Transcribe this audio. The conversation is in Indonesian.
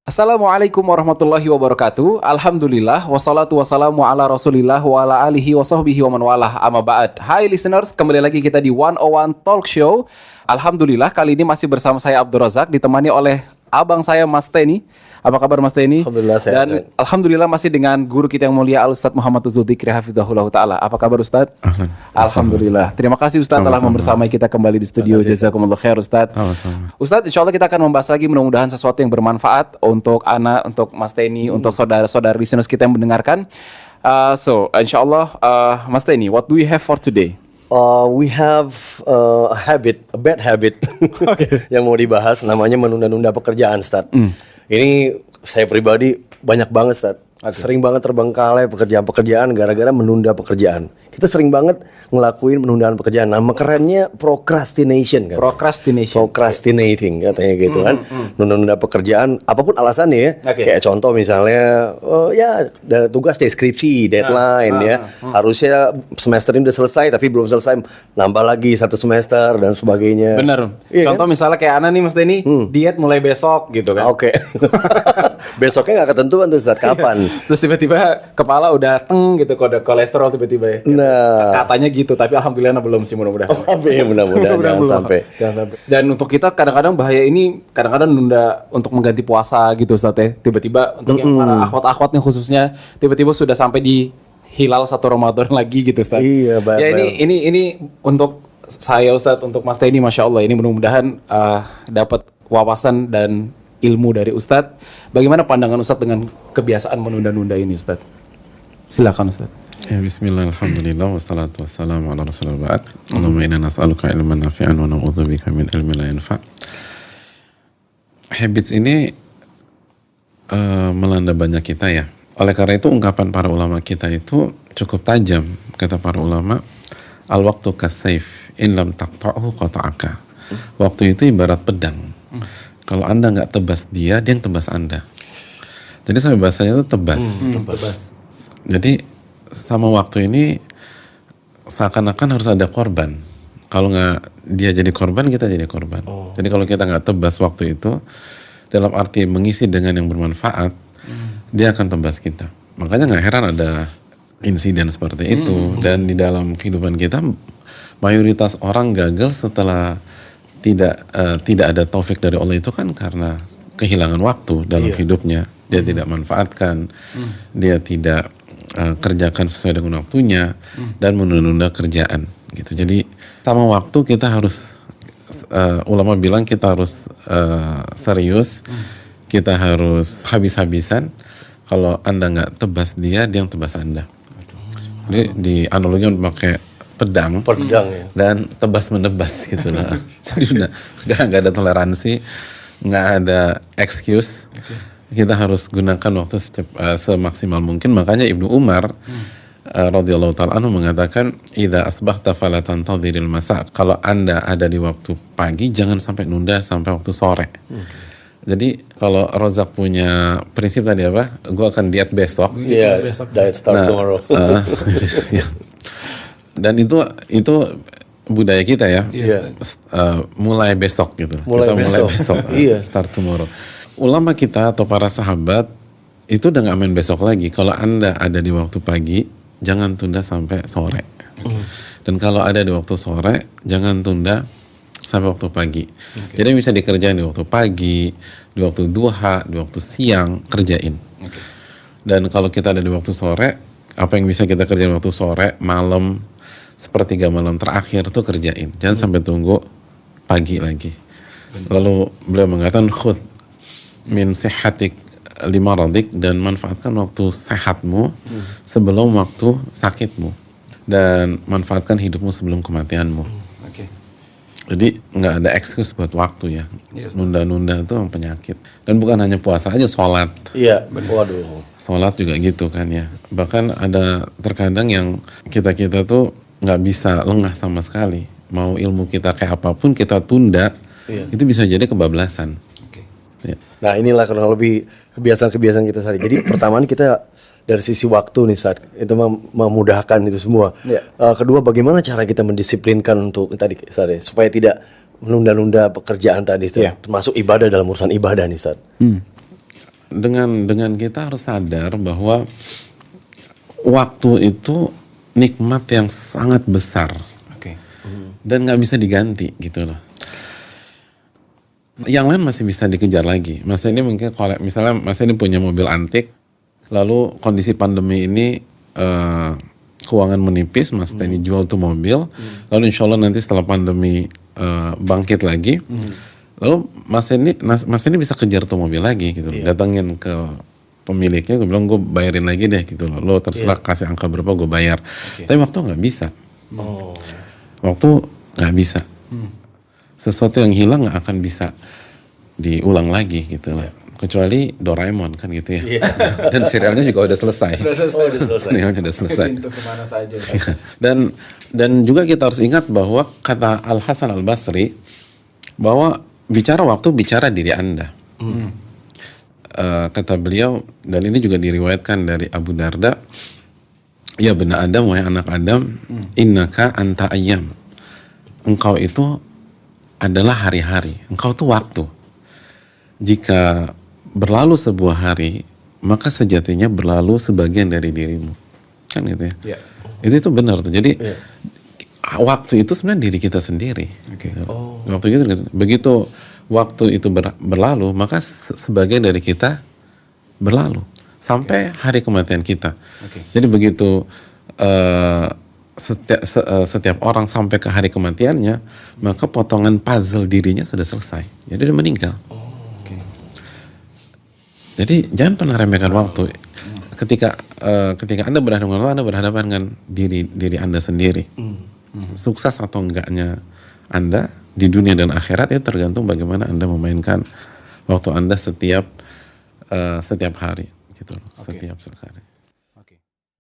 Assalamualaikum warahmatullahi wabarakatuh. Alhamdulillah, wassalatu wassalamu ala rasulillah wa ala alihi wa sahbihi wa man walah, amma ba'd. Hai listeners, kembali lagi kita di 101 Talk Show. Alhamdulillah, kali ini masih bersama saya Abdul Razak, ditemani oleh abang saya Mas Teni. Apa kabar Mas Teni? Alhamdulillah sehat. Dan alhamdulillah masih dengan guru kita yang mulia Al-Ustadz Muhammad Dzuldzikri hafizahullah ta'ala. Apa kabar Ustadz? Alhamdulillah. Terima kasih Ustadz telah membersamai kita kembali di studio. Jazakumullah khair Ustadz. Ustadz, insya Allah kita akan membahas lagi mudah-mudahan sesuatu yang bermanfaat untuk anak, untuk Mas Teni, untuk saudara-saudara listeners kita yang mendengarkan. So, insya Allah, Mas Teni, what do we have for today? We have a bad habit yang mau dibahas, namanya menunda-nunda pekerjaan, Ustaz. Ini saya pribadi banyak banget, Ustaz. Sering banget terbengkalai pekerjaan-pekerjaan gara-gara menunda pekerjaan. Kita sering banget ngelakuin penundaan pekerjaan. Nama kerennya procrastination kan. Procrastinating katanya gitu kan. Nunda-nunda pekerjaan apapun alasannya ya. Kayak contoh misalnya ya ada tugas deskripsi, deadline ya. Harusnya semester ini udah selesai tapi belum selesai, nambah lagi satu semester dan sebagainya. Bener. Iya, contoh kan? misalnya kayak Ana nih Mas Teni, diet mulai besok gitu kan. Oke. Besoknya nggak ketentuan tuh Ustaz, kapan? Terus tiba-tiba kepala udah gitu, kode kolesterol tiba-tiba ya. Nah, Katanya gitu, tapi alhamdulillah belum sih, mudah-mudahan. Mudah-mudahan jangan sampai. Dan untuk kita kadang-kadang bahaya ini, kadang-kadang nunda untuk mengganti puasa gitu Ustaz ya. Tiba-tiba untuk yang para akhwat-akhwat nih khususnya, tiba-tiba sudah sampai di hilal 1 Ramadan lagi gitu Ustaz. Iya, baik. Ya ini untuk saya Ustaz, untuk Mas Teni, Masya Allah, ini mudah-mudahan dapat wawasan dan ilmu dari Ustadz. Bagaimana pandangan Ustadz dengan kebiasaan menunda-nunda ini Ustadz? Silakan Ustadz. Ya, bismillah, alhamdulillah, wassalatu wassalamu ala rasulillah. Allahumma inna nas'aluka ilman nafi'an wa na'udzubika min ilmin la yanfa'. Habits ini melanda banyak kita ya. Oleh karena itu ungkapan para ulama kita itu cukup tajam. Kata para ulama, al-waqtu kas-sayf in lam taqta'hu qata'aka. Waktu itu ibarat pedang. Kalau Anda nggak tebas dia yang tebas Anda. Jadi sama bahasanya itu tebas. Tebas. Jadi sama waktu ini seakan-akan harus ada korban. Kalau nggak dia jadi korban, kita jadi korban. Jadi kalau kita nggak tebas waktu itu, dalam arti mengisi dengan yang bermanfaat, dia akan tebas kita. Makanya nggak heran ada insiden seperti itu. Dan di dalam kehidupan kita, mayoritas orang gagal setelah tidak ada taufik dari Allah itu kan karena kehilangan waktu dalam hidupnya. Dia tidak manfaatkan, dia tidak kerjakan sesuai dengan waktunya, dan menunda-nunda kerjaan gitu. Jadi sama waktu kita harus ulama bilang kita harus serius, kita harus habis-habisan. Kalau Anda nggak tebas dia yang tebas Anda. Jadi di analoginya pakai pedang ya. Dan tebas menebas gitu lah. Jadi udah nggak ada toleransi, nggak ada excuse. Kita harus gunakan waktu semaksimal mungkin. Makanya Ibnu Umar radhiyallahu ta'ala anhu mengatakan, idza asbahta fala tantadhiril masa. Kalau Anda ada di waktu pagi, jangan sampai nunda sampai waktu sore. Jadi kalau Rozak punya prinsip tadi apa? Gue akan diet besok. Iya, diet start tomorrow. Dan itu budaya kita ya. Mulai besok gitu. Mulai besok. Start tomorrow. Ulama kita atau para sahabat itu udah gak main besok lagi. Kalau Anda ada di waktu pagi, jangan tunda sampai sore. Dan kalau ada di waktu sore, jangan tunda sampai waktu pagi. Jadi bisa dikerjain di waktu pagi, di waktu duha, di waktu siang, kerjain. Dan kalau kita ada di waktu sore, apa yang bisa kita kerjain waktu sore, malam, sepertiga malam terakhir tuh kerjain. Jangan sampai tunggu pagi lagi. Lalu beliau mengatakan khud min sihatik limaradik, dan manfaatkan waktu sehatmu sebelum waktu sakitmu, dan manfaatkan hidupmu sebelum kematianmu. Jadi nggak ada excuse buat waktu ya. Nunda-nunda itu penyakit. Dan bukan hanya puasa aja, sholat. Iya, waduh. Sholat juga gitu kan ya. Bahkan ada terkadang yang kita tuh nggak bisa lengah sama sekali. Mau ilmu kita kayak apapun kita tunda, itu bisa jadi kebablasan. Ya. Nah inilah kurang lebih kebiasaan-kebiasaan kita sehari. Jadi pertama kita dari sisi waktu nih saat itu memudahkan itu semua. Kedua, bagaimana cara kita mendisiplinkan untuk tadi supaya tidak menunda-nunda pekerjaan tadi, Ustaz. Termasuk ibadah dalam urusan ibadah nih, Ustaz. Dengan kita harus sadar bahwa waktu itu nikmat yang sangat besar. Dan nggak bisa diganti gitu loh. Yang lain masih bisa dikejar lagi. Mas ini mungkin kalau misalnya Mas ini punya mobil antik, lalu kondisi pandemi ini keuangan menipis, Mas ini jual tuh mobil, lalu insya Allah nanti setelah pandemi bangkit lagi, lalu Mas ini bisa kejar tuh mobil lagi gitu, datangin ke pemiliknya, gue bilang gue bayarin lagi deh gitu loh, lo terserah kasih angka berapa gue bayar, tapi waktu nggak bisa, waktu nggak bisa, sesuatu yang hilang nggak akan bisa diulang lagi gitu loh. Kecuali Doraemon kan gitu ya. Dan serialnya juga udah selesai. Serialnya udah selesai. Pintu kemana saja. Dan juga kita harus ingat bahwa kata Al Hasan Al Basri bahwa bicara waktu bicara diri Anda. Kata beliau, dan ini juga diriwayatkan dari Abu Darda, ya benar Adam, wahai anak Adam, innaka anta ayyam. Engkau itu adalah hari-hari. Engkau itu waktu. Jika berlalu sebuah hari, maka sejatinya berlalu sebagian dari dirimu, kan gitu ya. Itu benar tuh. Jadi waktu itu sebenarnya diri kita sendiri. Waktu itu begitu waktu itu berlalu, maka sebagian dari kita berlalu sampai hari kematian kita. Jadi begitu setiap orang sampai ke hari kematiannya, maka potongan puzzle dirinya sudah selesai. Jadi dia meninggal. Jadi jangan pernah remehkan waktu. Ketika Anda berhadapan dengan Allah, Anda berhadapan dengan diri Anda sendiri. Sukses atau enggaknya Anda di dunia dan akhirat itu tergantung bagaimana Anda memainkan waktu Anda setiap hari, gitu. Setiap hari.